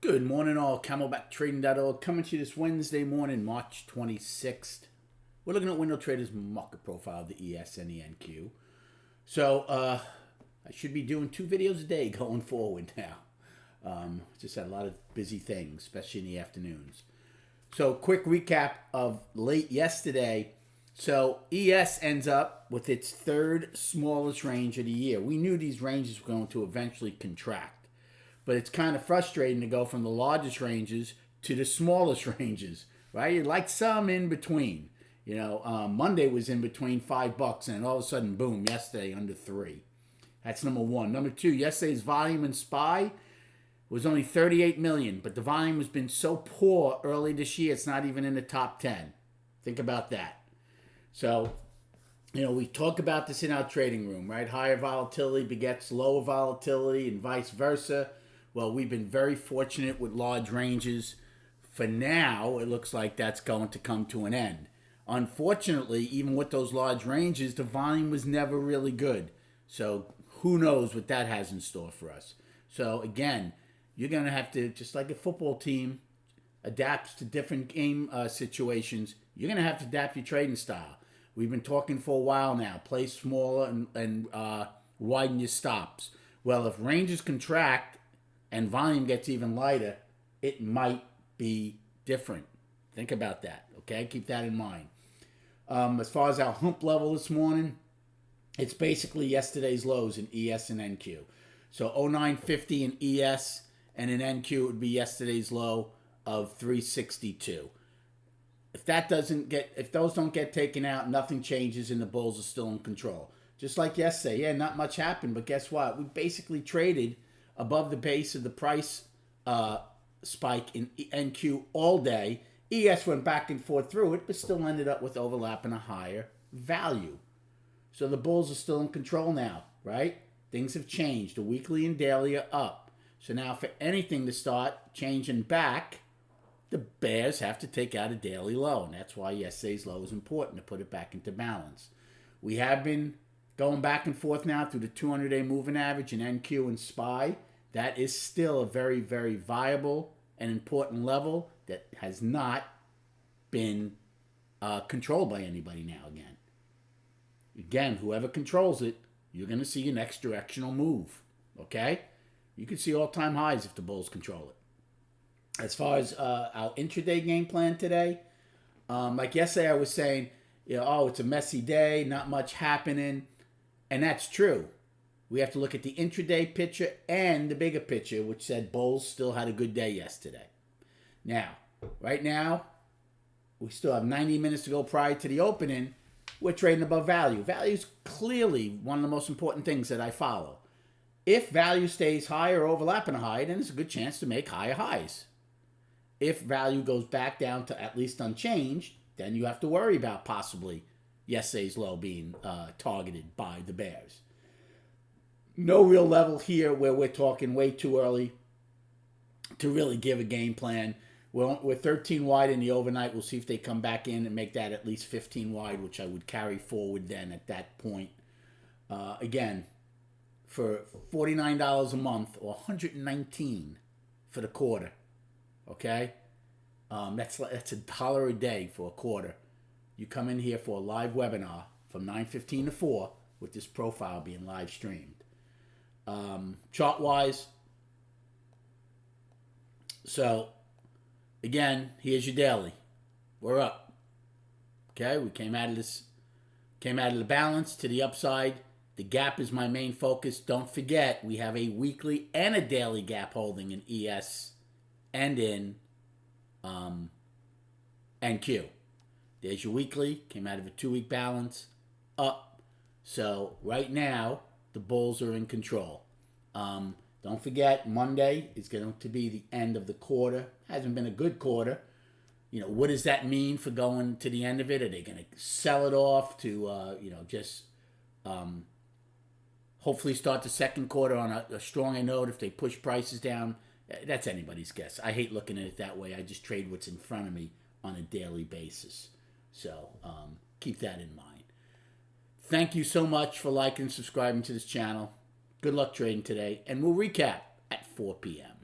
Good morning, all. CamelbackTrading.org coming to you this Wednesday morning, March 26th. We're looking at Window Trader's market profile of the ES and the NQ. So, I should be doing 2 videos a day going forward now. Just had a lot of busy things, especially in the afternoons. So, quick recap of late yesterday. So, ES ends up with its third smallest range of the year. We knew these ranges were going to eventually contract. But it's kind of frustrating to go from the largest ranges to the smallest ranges, right? You'd like some in between. You know, Monday was in between $5, and all of a sudden, boom, yesterday under 3. That's number one. Number two, yesterday's volume in SPY was only 38 million, but the volume has been so poor early this year, it's not even in the top 10. Think about that. So, you know, we talk about this in our trading room, right? Higher volatility begets lower volatility and vice versa. Well, we've been very fortunate with large ranges. For now, it looks like that's going to come to an end. Unfortunately, even with those large ranges, the volume was never really good. So who knows what that has in store for us. So again, you're going to have to, just like a football team adapts to different game situations, you're going to have to adapt your trading style. We've been talking for a while now. Play smaller and widen your stops. Well, if ranges contract and volume gets even lighter, it might be different. Think about that, okay? Keep that in mind. As far as our hump level this morning, it's basically yesterday's lows in ES and NQ. So 0950 in ES, and in NQ would be yesterday's low of 362. If those don't get taken out, nothing changes and the bulls are still in control. Just like yesterday, yeah, not much happened, but guess what? We basically traded above the base of the price spike in NQ all day. ES went back and forth through it, but still ended up with overlap and a higher value. So the bulls are still in control now, right? Things have changed. The weekly and daily are up. So now for anything to start changing back, the bears have to take out a daily low. And that's why yesterday's low is important, to put it back into balance. We have been going back and forth now through the 200-day moving average in NQ and SPY. That is still a very, very viable and important level that has not been controlled by anybody now again. Again, whoever controls it, you're going to see your next directional move, okay? You can see all-time highs if the bulls control it. As far as our intraday game plan today, like yesterday I was saying, you know, oh, it's a messy day, not much happening. And that's true. We have to look at the intraday picture and the bigger picture, which said bulls still had a good day yesterday. Now, right now, we still have 90 minutes to go prior to the opening. We're trading above value. Value is clearly one of the most important things that I follow. If value stays high or overlapping a high, then there's a good chance to make higher highs. If value goes back down to at least unchanged, then you have to worry about possibly yesterday's low being targeted by the bears. No real level here where we're talking way too early to really give a game plan. We're 13 wide in the overnight. We'll see if they come back in and make that at least 15 wide, which I would carry forward then at that point. Again, for $49 a month or $119 for the quarter, okay? That's $1 a day for a quarter. You come in here for a live webinar from 9:15 to 4 with this profile being live streamed. Chart-wise, so again, here's your daily. We're up. Okay, we came out of the balance to the upside. The gap is my main focus. Don't forget, we have a weekly and a daily gap holding in ES and in NQ. There's your weekly, came out of a 2-week balance, up. So right now, the bulls are in control. Don't forget, Monday is going to be the end of the quarter. Hasn't been a good quarter. You know, what does that mean for going to the end of it? Are they going to sell it off to, just hopefully start the second quarter on a stronger note if they push prices down? That's anybody's guess. I hate looking at it that way. I just trade what's in front of me on a daily basis. So keep that in mind. Thank you so much for liking and subscribing to this channel. Good luck trading today, and we'll recap at 4 p.m.